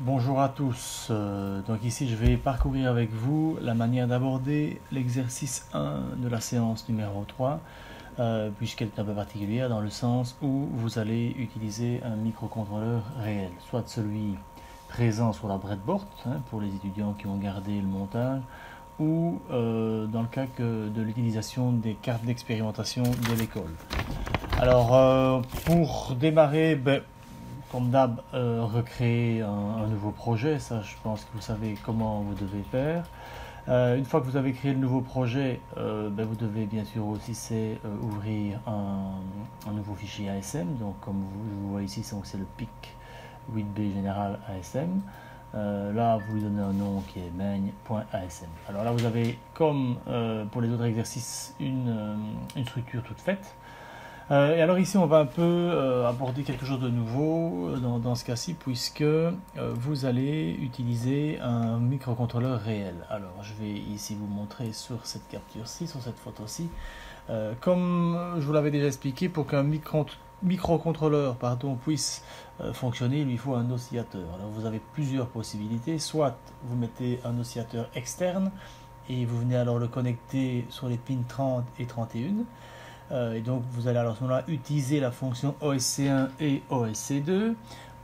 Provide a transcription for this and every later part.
Bonjour à tous. Donc ici, je vais parcourir avec vous la manière d'aborder l'exercice 1 de la séance numéro 3, puisqu'elle est un peu particulière dans le sens où vous allez utiliser un microcontrôleur réel, soit celui présent sur la breadboard, pour les étudiants qui ont gardé le montage, ou dans le cas de l'utilisation des cartes d'expérimentation de l'école. Alors, pour démarrer, comme d'hab, recréer un nouveau projet. Ça, je pense que vous savez comment vous devez faire. Une fois que vous avez créé le nouveau projet, vous devez bien sûr aussi ouvrir un nouveau fichier ASM. Donc, comme vous voyez ici, c'est le PIC 8B général ASM. Là, vous lui donnez un nom qui est main.asm. Alors là, vous avez, comme pour les autres exercices, une structure toute faite. Et alors ici, on va un peu aborder quelque chose de nouveau dans ce cas-ci, puisque vous allez utiliser un microcontrôleur réel. Alors, je vais ici vous montrer sur cette capture-ci, sur cette photo-ci. Comme je vous l'avais déjà expliqué, pour qu'un microcontrôleur puisse fonctionner, il lui faut un oscillateur. Alors, vous avez plusieurs possibilités. Soit vous mettez un oscillateur externe, et vous venez alors le connecter sur les pins 30 et 31. Et donc vous allez alors à ce moment-là utiliser la fonction OSC1 et OSC2,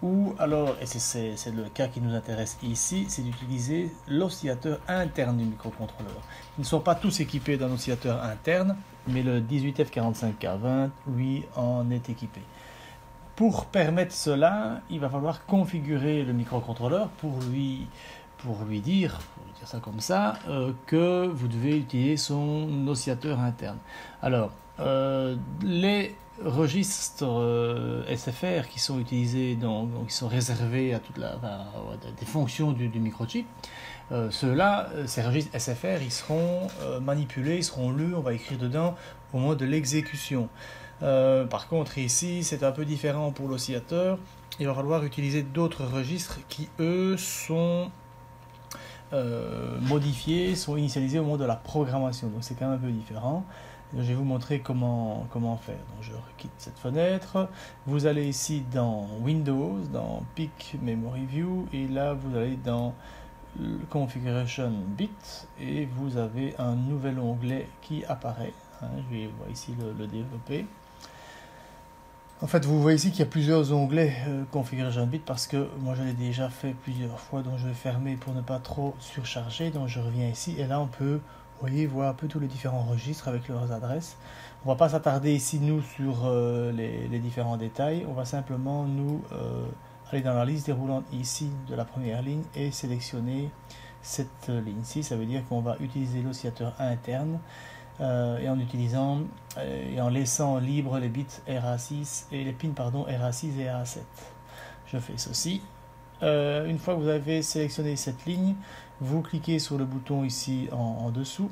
ou alors, et c'est le cas qui nous intéresse ici, c'est d'utiliser l'oscillateur interne du microcontrôleur. Ils ne sont pas tous équipés d'un oscillateur interne, mais le 18F45K20, lui, en est équipé. Pour permettre cela, il va falloir configurer le microcontrôleur pour lui dire ça comme ça, que vous devez utiliser son oscillateur interne. Alors, les registres SFR qui sont utilisés, donc qui sont réservés à des fonctions du microchip, ces registres SFR, ils seront manipulés, ils seront lus, on va écrire dedans au moment de l'exécution. Par contre, ici, c'est un peu différent pour l'oscillateur. Il va falloir utiliser d'autres registres qui, eux, sont modifiés, sont initialisés au moment de la programmation. Donc, c'est quand même un peu différent. Je vais vous montrer comment faire. Donc, je quitte cette fenêtre. Vous allez ici dans Windows, dans PIC Memory View, et là, vous allez dans Configuration Bit, et vous avez un nouvel onglet qui apparaît. Je vais voir ici le développer. En fait, vous voyez ici qu'il y a plusieurs onglets Configuration Bit, parce que moi je l'ai déjà fait plusieurs fois, donc je vais fermer pour ne pas trop surcharger. Donc je reviens ici, et là on peut, vous voyez, voir un peu tous les différents registres avec leurs adresses. On ne va pas s'attarder ici nous sur les différents détails. On va simplement aller dans la liste déroulante ici de la première ligne et sélectionner cette ligne-ci. Ça veut dire qu'on va utiliser l'oscillateur interne et en laissant libre les bits RA6 et les pins RA6 et RA7. Je fais ceci. Une fois que vous avez sélectionné cette ligne, vous cliquez sur le bouton ici en dessous,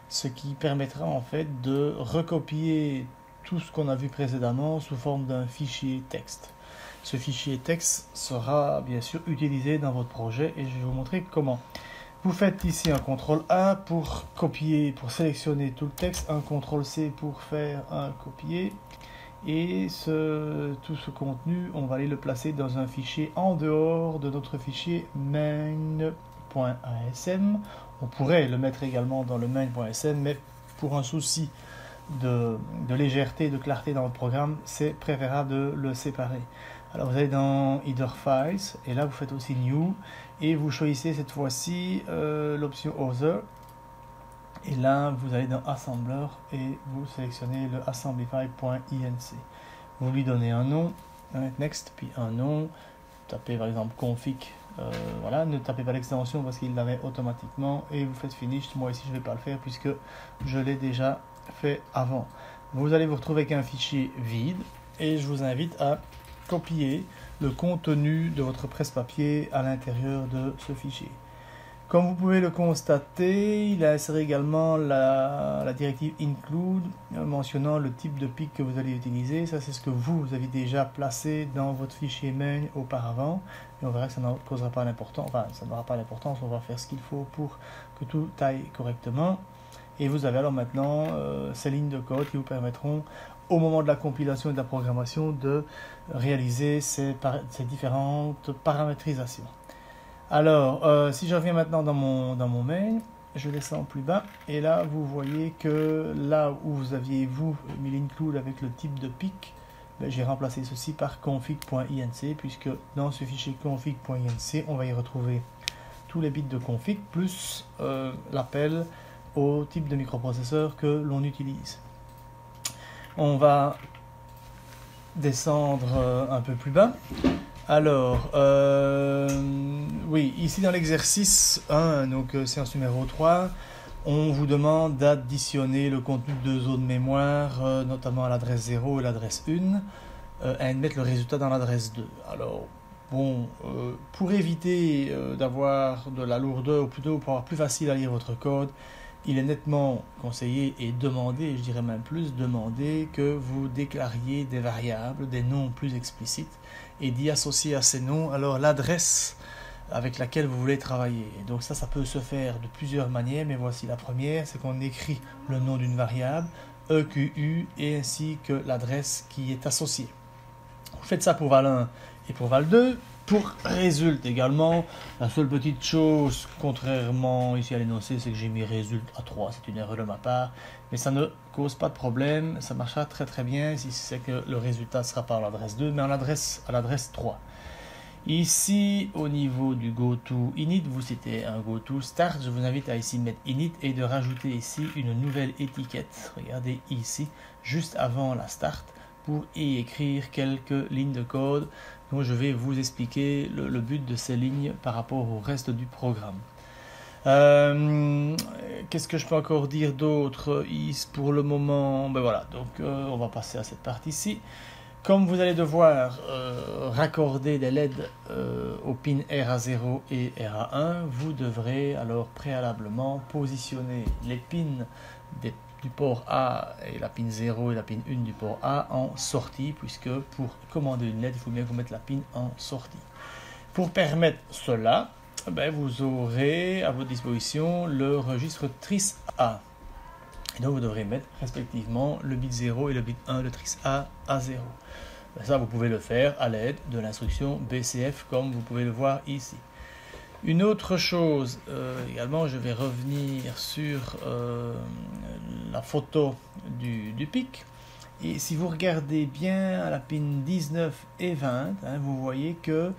ce qui permettra en fait de recopier tout ce qu'on a vu précédemment sous forme d'un fichier texte. Ce fichier texte sera bien sûr utilisé dans votre projet, et je vais vous montrer comment. Vous faites ici un CTRL A pour copier, pour sélectionner tout le texte, un CTRL C pour faire un copier, et tout ce contenu, on va aller le placer dans un fichier en dehors de notre fichier main.asm. On pourrait le mettre également dans le main.asm, mais pour un souci de légèreté, de clarté dans le programme, c'est préférable de le séparer. Alors vous allez dans Either Files, et là vous faites aussi New, et vous choisissez cette fois-ci l'option Other, et là vous allez dans Assembler et vous sélectionnez le assemblify.inc. Vous lui donnez un nom, Next, puis un nom, tapez par exemple config, voilà, ne tapez pas l'extension parce qu'il l'avait automatiquement, et vous faites Finish. Moi ici je ne vais pas le faire puisque je l'ai déjà fait avant. Vous allez vous retrouver avec un fichier vide, et je vous invite à copier le contenu de votre presse-papier à l'intérieur de ce fichier. Comme vous pouvez le constater, il a inséré également la directive include mentionnant le type de PIC que vous allez utiliser. Ça, c'est ce que vous avez déjà placé dans votre fichier main auparavant. Et on verra que ça ne causera pas l'importance, enfin, ça n'aura pas l'importance. On va faire ce qu'il faut pour que tout aille correctement. Et vous avez alors maintenant ces lignes de code qui vous permettront au moment de la compilation et de la programmation de réaliser ces différentes paramétrisations. Alors, si je reviens maintenant dans mon main, je descends plus bas et là vous voyez que là où vous aviez mis l'include avec le type de pic, j'ai remplacé ceci par config.inc, puisque dans ce fichier config.inc on va y retrouver tous les bits de config plus l'appel au type de microprocesseur que l'on utilise. On va descendre un peu plus bas. Alors, oui, ici dans l'exercice 1, donc séance numéro 3, on vous demande d'additionner le contenu de deux zones mémoire, notamment à l'adresse 0 et l'adresse 1, et de mettre le résultat dans l'adresse 2. Alors, bon, pour éviter d'avoir de la lourdeur, ou plutôt pour avoir plus facile à lire votre code, il est nettement conseillé et demandé, je dirais même plus, demandé que vous déclariez des variables, des noms plus explicites, et d'y associer à ces noms alors l'adresse avec laquelle vous voulez travailler. Et donc ça peut se faire de plusieurs manières, mais voici la première, c'est qu'on écrit le nom d'une variable, EQU, et ainsi que l'adresse qui est associée. Vous faites ça pour val1 et pour val2. Pour résulte également, la seule petite chose, contrairement ici à l'énoncé, c'est que j'ai mis résulte à 3, c'est une erreur de ma part, mais ça ne cause pas de problème, ça marchera très très bien si c'est que le résultat sera pas à l'adresse 2, mais à l'adresse 3. Ici, au niveau du goToInit, vous c'était un goToStart, je vous invite à ici mettre init et de rajouter ici une nouvelle étiquette, regardez ici, juste avant la start, pour y écrire quelques lignes de code. Donc je vais vous expliquer le but de ces lignes par rapport au reste du programme. Qu'est-ce que je peux encore dire d'autre pour le moment? Ben voilà, donc on va passer à cette partie-ci. Comme vous allez devoir raccorder des LED aux pins RA0 et RA1, vous devrez alors préalablement positionner les pins du port A et la pin 0 et la pin 1 du port A en sortie, puisque pour commander une LED, il faut bien vous mettre la pin en sortie. Pour permettre cela, ben vous aurez à votre disposition le registre TRIS A. Et donc vous devrez mettre respectivement le bit 0 et le bit 1 de TRIS A à 0. Ben ça, vous pouvez le faire à l'aide de l'instruction BCF, comme vous pouvez le voir ici. Une autre chose, également, je vais revenir sur la photo du pic. Et si vous regardez bien à la pin 19 et 20, vous voyez que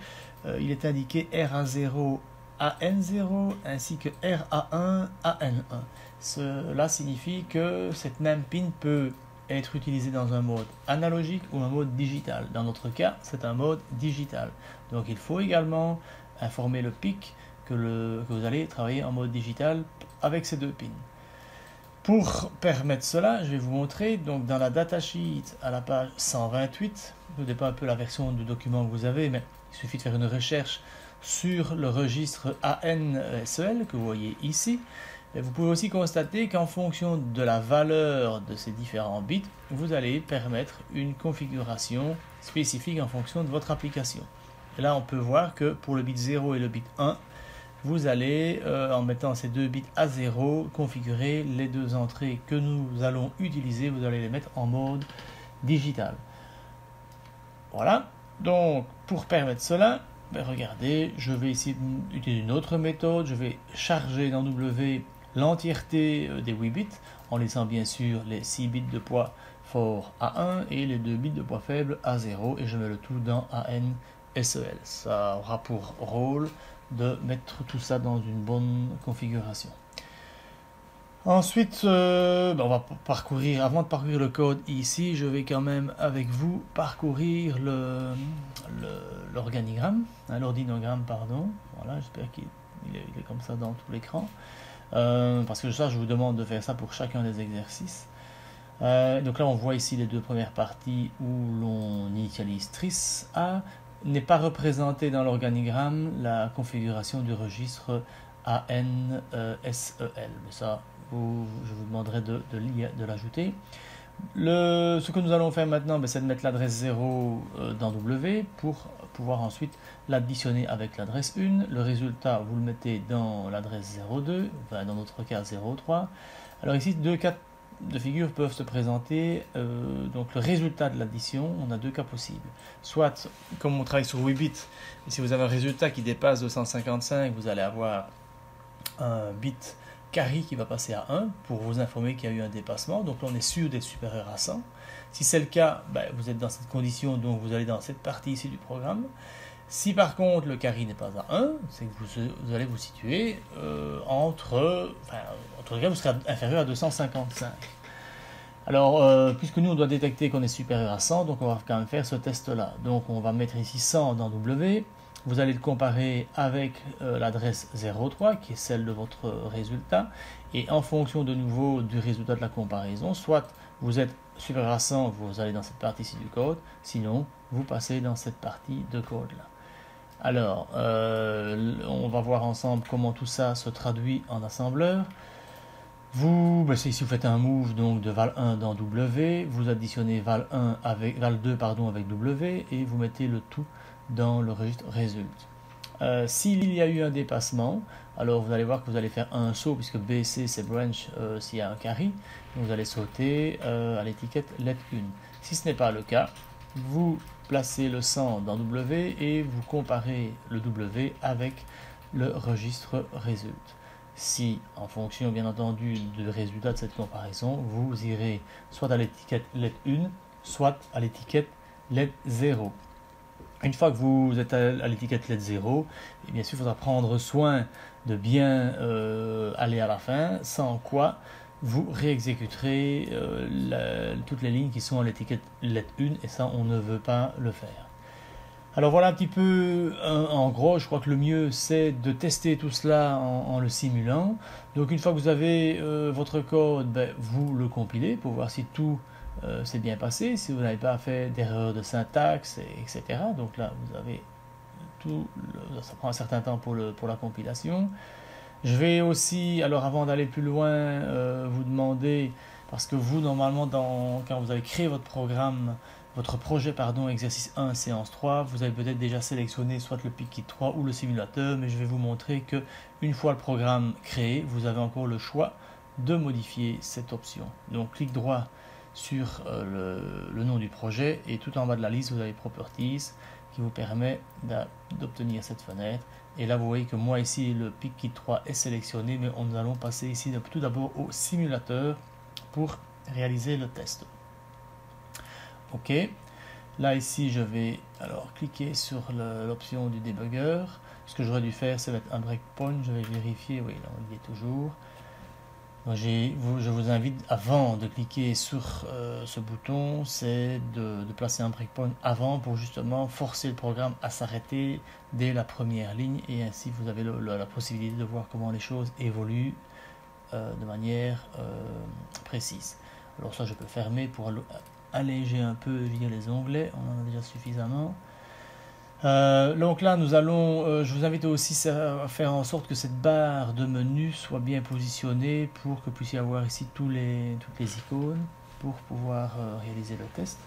il est indiqué RA0 AN0 ainsi que RA1 AN1. Cela signifie que cette même pin peut être utilisée dans un mode analogique ou un mode digital. Dans notre cas, c'est un mode digital. Donc il faut également informer le PIC que vous allez travailler en mode digital avec ces deux pins. Pour permettre cela, je vais vous montrer donc dans la datasheet à la page 128, je ne sais pas un peu la version du document que vous avez, mais il suffit de faire une recherche sur le registre ANSEL que vous voyez ici. Et vous pouvez aussi constater qu'en fonction de la valeur de ces différents bits, vous allez permettre une configuration spécifique en fonction de votre application. Et là, on peut voir que pour le bit 0 et le bit 1, vous allez, en mettant ces deux bits à 0, configurer les deux entrées que nous allons utiliser. Vous allez les mettre en mode digital. Voilà. Donc, pour permettre cela, ben regardez, je vais ici utiliser une autre méthode. Je vais charger dans W l'entièreté des 8 bits, en laissant bien sûr les 6 bits de poids fort A1 et les 2 bits de poids faible A0, et je mets le tout dans ANSEL. Ça aura pour rôle de mettre tout ça dans une bonne configuration. Ensuite, on va parcourir, avant de parcourir le code ici, je vais quand même avec vous parcourir l'organigramme, l'ordinogramme, pardon. Voilà, j'espère qu'il est comme ça dans tout l'écran. Parce que ça, je vous demande de faire ça pour chacun des exercices. Donc là, on voit ici les deux premières parties où l'on initialise TRIS A. N'est pas représenté dans l'organigramme la configuration du registre ANSEL. Mais ça, je vous demanderai de l'ajouter. Ce que nous allons faire maintenant, c'est de mettre l'adresse 0 dans W pour pouvoir ensuite l'additionner avec l'adresse 1. Le résultat, vous le mettez dans l'adresse 02, enfin dans notre cas 03. Alors ici, deux cas de figure peuvent se présenter. Donc le résultat de l'addition, on a deux cas possibles. Soit, comme on travaille sur 8 bits, si vous avez un résultat qui dépasse 255, vous allez avoir un bit carry qui va passer à 1 pour vous informer qu'il y a eu un dépassement. Donc là, on est sûr d'être supérieur à 100. Si c'est le cas, vous êtes dans cette condition, donc vous allez dans cette partie ici du programme. Si par contre le carry n'est pas à 1, c'est que vous allez vous situer entre les cas, vous serez inférieur à 255. Alors, puisque nous on doit détecter qu'on est supérieur à 100, donc on va quand même faire ce test-là. Donc on va mettre ici 100 dans W. Vous allez le comparer avec l'adresse 03, qui est celle de votre résultat. Et en fonction de nouveau du résultat de la comparaison, soit vous êtes supérieur à 100, vous allez dans cette partie-ci du code. Sinon, vous passez dans cette partie de code-là. Alors, on va voir ensemble comment tout ça se traduit en assembleur. Si vous faites un move donc, de val1 dans W, vous additionnez val2 avec W et vous mettez le tout dans le registre result. S'il y a eu un dépassement, alors vous allez voir que vous allez faire un saut, puisque BC c'est branch s'il y a un carry, donc vous allez sauter à l'étiquette let1. Si ce n'est pas le cas, vous placez le 100 dans W et vous comparez le W avec le registre result. Si, en fonction bien entendu du résultat de cette comparaison, vous irez soit à l'étiquette let1, soit à l'étiquette let0. Une fois que vous êtes à l'étiquette let0, et bien sûr, il faudra prendre soin de bien aller à la fin, sans quoi vous réexécuterez toutes les lignes qui sont à l'étiquette let1, et ça, on ne veut pas le faire. Alors voilà un petit peu, en gros, je crois que le mieux c'est de tester tout cela en le simulant. Donc une fois que vous avez votre code, vous le compilez pour voir si tout s'est bien passé, si vous n'avez pas fait d'erreur de syntaxe, etc. Donc là, vous avez tout, ça prend un certain temps pour la compilation. Je vais aussi, alors avant d'aller plus loin, vous demander, parce que vous, normalement, quand vous avez créé votre programme, votre projet, exercice 1, séance 3, vous avez peut-être déjà sélectionné soit le PicKit 3 ou le simulateur, mais je vais vous montrer que une fois le programme créé, vous avez encore le choix de modifier cette option. Donc, clic droit sur le nom du projet et tout en bas de la liste, vous avez Properties qui vous permet d'obtenir cette fenêtre. Et là, vous voyez que moi ici, le PicKit 3 est sélectionné, mais nous allons passer ici tout d'abord au simulateur pour réaliser le test. Ok, là ici je vais alors cliquer sur l'option du debugger. Ce que j'aurais dû faire, c'est mettre un breakpoint. Je vais vérifier, oui, là on y est toujours. Donc, je vous invite, avant de cliquer sur ce bouton, c'est de placer un breakpoint avant pour justement forcer le programme à s'arrêter dès la première ligne, et ainsi vous avez la possibilité de voir comment les choses évoluent de manière précise. Alors ça, je peux fermer pour alléger un peu via les onglets, on en a déjà suffisamment. Donc là, je vous invite aussi à faire en sorte que cette barre de menu soit bien positionnée pour que vous puissiez avoir ici toutes les icônes pour pouvoir réaliser le test.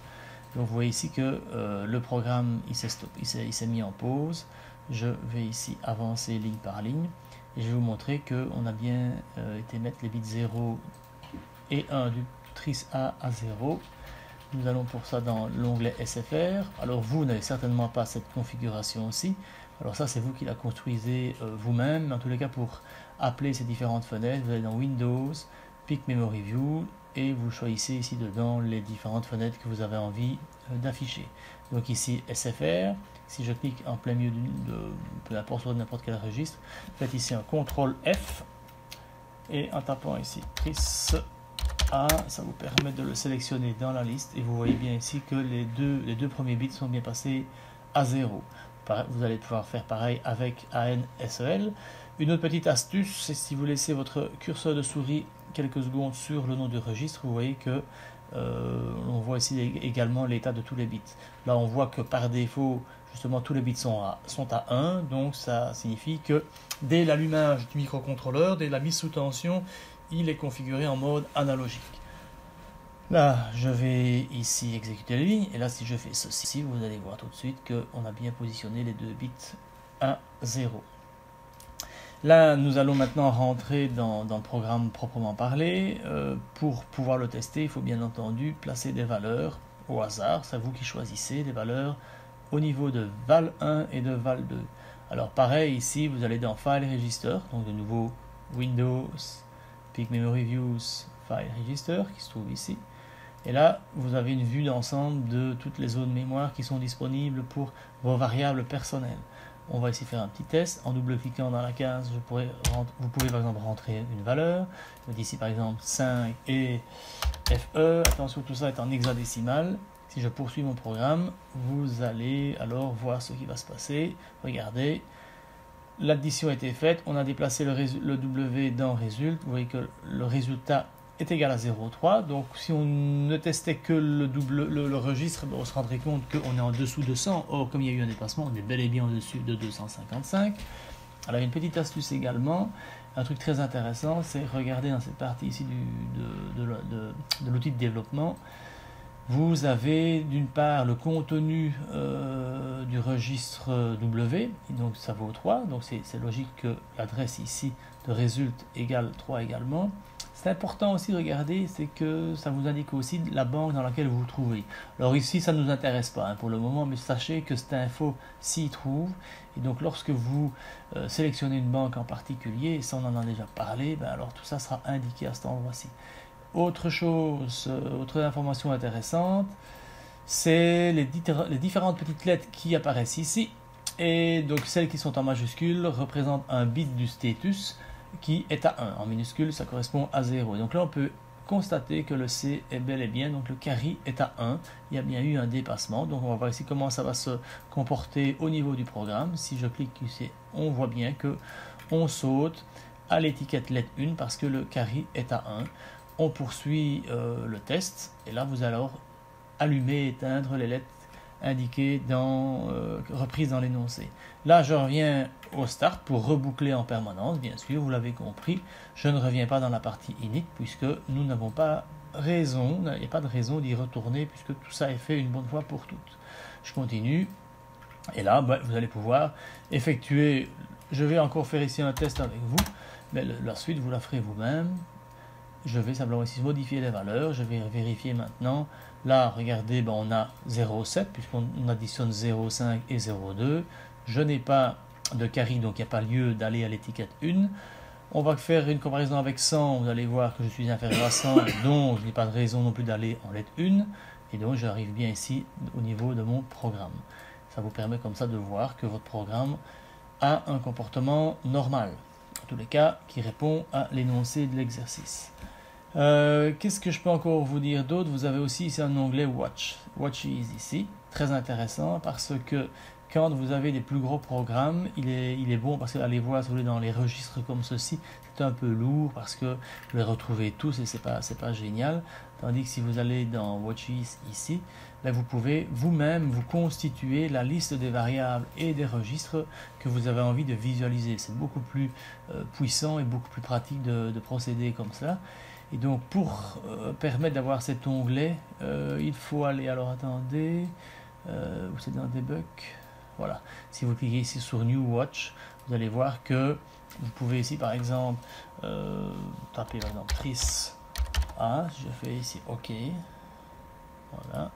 Donc vous voyez ici que le programme il s'est mis en pause. Je vais ici avancer ligne par ligne et je vais vous montrer qu'on a bien été mettre les bits 0 et 1 du trice A à 0. Nous allons pour ça dans l'onglet SFR. Alors vous n'avez certainement pas cette configuration aussi. Alors ça, c'est vous qui la construisez vous-même. En tous les cas, pour appeler ces différentes fenêtres, vous allez dans Windows, Pick Memory View, et vous choisissez ici dedans les différentes fenêtres que vous avez envie d'afficher. Donc ici SFR. Si je clique en plein milieu peu importe sur n'importe quel registre, faites ici un CTRL F et en tapant ici trice A, ça vous permet de le sélectionner dans la liste, et vous voyez bien ici que les deux premiers bits sont bien passés à 0. Vous allez pouvoir faire pareil avec ANSEL. Une autre petite astuce, c'est si vous laissez votre curseur de souris quelques secondes sur le nom du registre, vous voyez que on voit ici également l'état de tous les bits. Là, on voit que par défaut, justement, tous les bits sont à 1, donc ça signifie que dès l'allumage du microcontrôleur, dès la mise sous tension, il est configuré en mode analogique. Là, je vais ici exécuter les lignes, et là, si je fais ceci, vous allez voir tout de suite qu'on a bien positionné les deux bits à 0. Là, nous allons maintenant rentrer dans le programme proprement parlé. Pour pouvoir le tester, il faut bien entendu placer des valeurs au hasard. C'est vous qui choisissez des valeurs au niveau de val 1 et de val 2. Alors pareil, ici, vous allez dans File Register, donc de nouveau Windows, Peak Memory Views, File Register, qui se trouve ici. Et là, vous avez une vue d'ensemble de toutes les zones mémoire qui sont disponibles pour vos variables personnelles. On va ici faire un petit test. En double-cliquant dans la case, vous pouvez par exemple rentrer une valeur. Je vais ici par exemple 5 et FE. Attention, tout ça est en hexadécimal. Si je poursuis mon programme, vous allez alors voir ce qui va se passer. Regardez, l'addition a été faite. On a déplacé le W dans Result. Vous voyez que le résultat est égal à 0,3. Donc si on ne testait que le registre, on se rendrait compte qu'on est en dessous de 100. Or, comme il y a eu un dépassement, on est bel et bien au-dessus de 255. Alors une petite astuce également, un truc très intéressant, c'est regarder dans cette partie ici de l'outil de développement. Vous avez d'une part le contenu du registre W, donc ça vaut 3, donc c'est logique que l'adresse ici de result égale 3 également. C'est important aussi de regarder, c'est que ça vous indique aussi la banque dans laquelle vous vous trouvez. Alors ici, ça ne nous intéresse pas pour le moment, mais sachez que cette info s'y trouve. Et donc lorsque vous sélectionnez une banque en particulier, et ça on en a déjà parlé, alors tout ça sera indiqué à cet endroit-ci. Autre chose, autre information intéressante, c'est les différentes petites lettres qui apparaissent ici. Et donc celles qui sont en majuscule représentent un bit du status qui est à 1. En minuscule, ça correspond à 0. Et donc là, on peut constater que le C est bel et bien, donc le carry est à 1. Il y a bien eu un dépassement. Donc on va voir ici comment ça va se comporter au niveau du programme. Si je clique ici, on voit bien que on saute à l'étiquette lettre 1 parce que le carry est à 1. On poursuit le test et là vous allez alors allumer et éteindre les lettres indiquées reprises dans l'énoncé. Là je reviens au start pour reboucler en permanence, bien sûr, vous l'avez compris. Je ne reviens pas dans la partie init puisque nous n'avons pas raison, il n'y a pas de raison d'y retourner puisque tout ça est fait une bonne fois pour toutes. Je continue et là vous allez pouvoir effectuer, je vais encore faire ici un test avec vous, mais la suite vous la ferez vous-même. Je vais simplement ici modifier les valeurs, je vais vérifier maintenant. Là, regardez, on a 0,7 puisqu'on additionne 0,5 et 0,2. Je n'ai pas de carry, donc il n'y a pas lieu d'aller à l'étiquette 1. On va faire une comparaison avec 100, vous allez voir que je suis inférieur à 100, donc je n'ai pas de raison non plus d'aller en lettre 1. Et donc j'arrive bien ici au niveau de mon programme. Ça vous permet comme ça de voir que votre programme a un comportement normal, en tous les cas qui répond à l'énoncé de l'exercice. Qu'est-ce que je peux encore vous dire d'autre? Vous avez aussi ici un onglet Watch. Watch is ici, très intéressant parce que quand vous avez des plus gros programmes, il est bon parce que allez voir si vous voulez dans les registres comme ceci, c'est un peu lourd parce que vous les retrouvez tous et c'est pas génial. Tandis que si vous allez dans Watch is ici, vous pouvez vous-même vous constituer la liste des variables et des registres que vous avez envie de visualiser. C'est beaucoup plus puissant et beaucoup plus pratique de procéder comme ça. Et donc pour permettre d'avoir cet onglet, il faut aller, alors attendez, où c'est dans Debug, voilà. Si vous cliquez ici sur New Watch, vous allez voir que vous pouvez ici par exemple taper par exemple Tris A, je fais ici OK, voilà,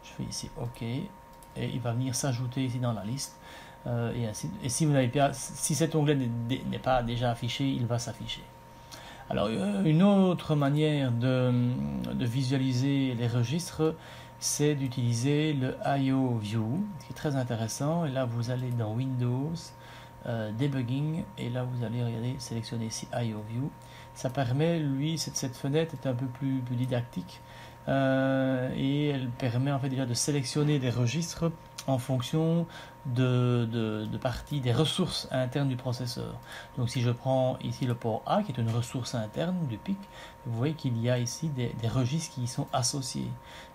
je fais ici OK, et il va venir s'ajouter ici dans la liste. Et si, si cet onglet n'est pas déjà affiché, il va s'afficher. Alors, une autre manière de visualiser les registres, c'est d'utiliser le IO View, qui est très intéressant. Et là, vous allez dans Windows, Debugging, et là, vous allez regarder, sélectionner ici IO View. Ça permet, cette fenêtre est un peu plus didactique, et elle permet en fait déjà de sélectionner des registres en fonction de parties des ressources internes du processeur. Donc si je prends ici le port A qui est une ressource interne du PIC, vous voyez qu'il y a ici des registres qui y sont associés.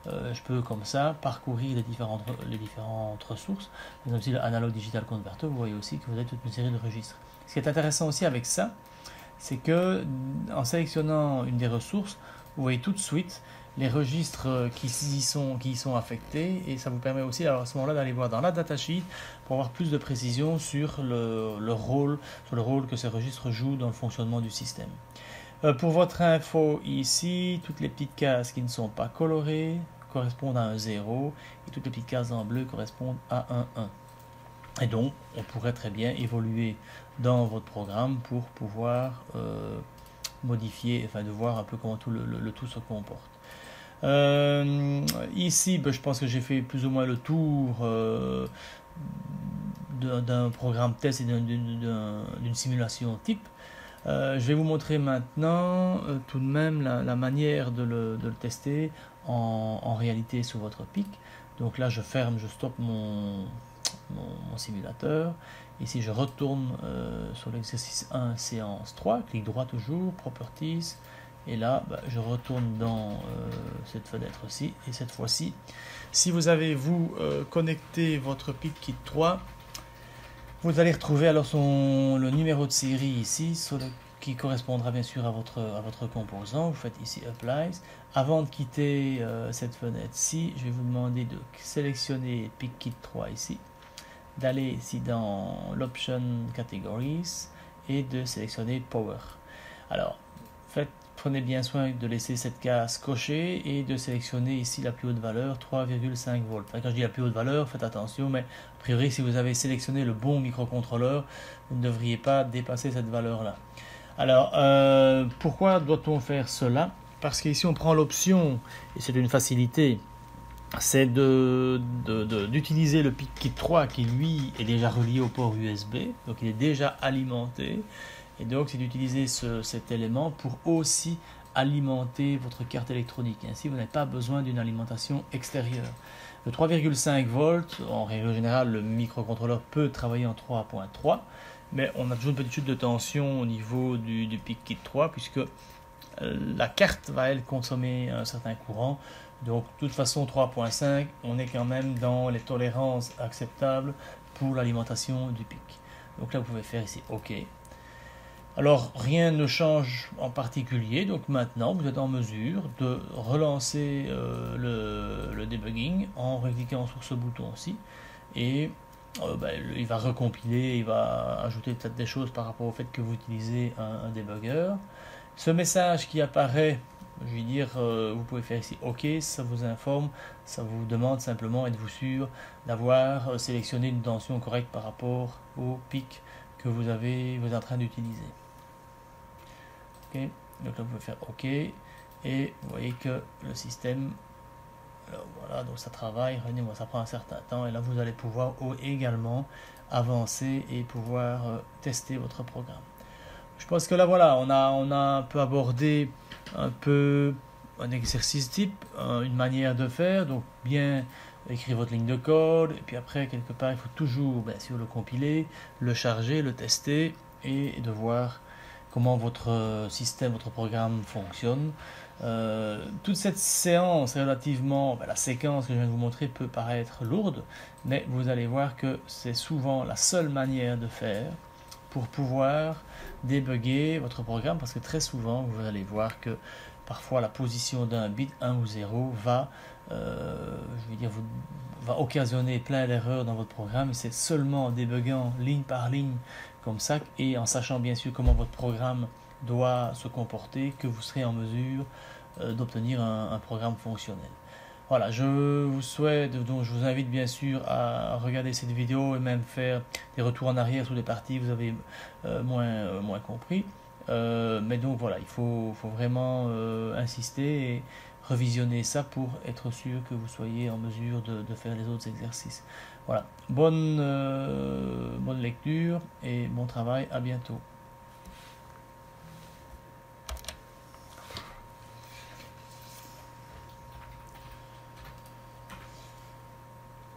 Je peux comme ça parcourir les différentes ressources. Par exemple ici le Analog Digital Converter, vous voyez aussi que vous avez toute une série de registres. Ce qui est intéressant aussi avec ça, c'est que en sélectionnant une des ressources, vous voyez tout de suite les registres qui y sont affectés, et ça vous permet aussi alors, à ce moment-là d'aller voir dans la datasheet pour avoir plus de précision sur le rôle que ces registres jouent dans le fonctionnement du système. Pour votre info ici, toutes les petites cases qui ne sont pas colorées correspondent à un 0 et toutes les petites cases en bleu correspondent à un 1. Et donc, on pourrait très bien évoluer dans votre programme pour pouvoir modifier, enfin de voir un peu comment tout le tout se comporte. Ici, je pense que j'ai fait plus ou moins le tour d'un programme test et d'une simulation type. Je vais vous montrer maintenant tout de même la manière de le tester en réalité sur votre PIC. Donc là, je stoppe mon simulateur. Ici, je retourne sur l'exercice 1, séance 3, clic droit toujours, Properties. Et là, je retourne dans cette fenêtre-ci. Et cette fois-ci, si vous avez connecté votre PIC Kit 3, vous allez retrouver alors le numéro de série ici, qui correspondra bien sûr à votre composant. Vous faites ici Applies. Avant de quitter cette fenêtre-ci, je vais vous demander de sélectionner PIC Kit 3 ici, d'aller ici dans l'Option Categories et de sélectionner Power. Alors, prenez bien soin de laisser cette case cochée et de sélectionner ici la plus haute valeur, 3,5 volts. Enfin, quand je dis la plus haute valeur, faites attention, mais a priori, si vous avez sélectionné le bon microcontrôleur, vous ne devriez pas dépasser cette valeur-là. Alors, pourquoi doit-on faire cela? Parce qu'ici, on prend l'option, et c'est une facilité, c'est d'utiliser le PIC Kit 3 qui, lui, est déjà relié au port USB, donc il est déjà alimenté. Et donc, c'est d'utiliser cet élément pour aussi alimenter votre carte électronique. Ainsi, vous n'avez pas besoin d'une alimentation extérieure. Le 3,5 volts, en règle générale, le microcontrôleur peut travailler en 3.3, mais on a toujours une petite chute de tension au niveau du PIC Kit 3, puisque la carte va, elle, consommer un certain courant. Donc, de toute façon, 3.5, on est quand même dans les tolérances acceptables pour l'alimentation du PIC. Donc là, vous pouvez faire ici OK. Alors, rien ne change en particulier, donc maintenant vous êtes en mesure de relancer le debugging en cliquant sur ce bouton-ci, et il va recompiler, il va ajouter peut-être des choses par rapport au fait que vous utilisez un debugger. Ce message qui apparaît, je vais dire, vous pouvez faire ici OK, ça vous informe, ça vous demande simplement, êtes-vous sûr d'avoir sélectionné une tension correcte par rapport au PIC que vous êtes en train d'utiliser. Okay. Donc là vous pouvez faire OK, et vous voyez que le système, alors voilà, donc ça travaille, regardez-moi, ça prend un certain temps, et là vous allez pouvoir également avancer et pouvoir tester votre programme. Je pense que là voilà, on a un peu abordé un exercice type, une manière de faire, donc bien écrire votre ligne de code, et puis après quelque part il faut toujours bien sûr le compiler, le charger, le tester, et de voir comment votre système, votre programme fonctionne. Toute cette séance relativement, la séquence que je viens de vous montrer peut paraître lourde, mais vous allez voir que c'est souvent la seule manière de faire pour pouvoir débugger votre programme, parce que très souvent vous allez voir que parfois la position d'un bit 1 ou 0 va occasionner plein d'erreurs dans votre programme, et c'est seulement en débuguant ligne par ligne comme ça, et en sachant bien sûr comment votre programme doit se comporter, que vous serez en mesure d'obtenir un programme fonctionnel. Voilà, je vous invite bien sûr à regarder cette vidéo et même faire des retours en arrière sur les parties que vous avez moins compris. Mais donc voilà, il faut vraiment insister et revisionner ça pour être sûr que vous soyez en mesure de faire les autres exercices. Voilà, bonne lecture et bon travail, à bientôt.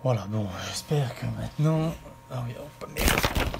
Voilà, bon, j'espère que maintenant... Ah oui, oh, merde.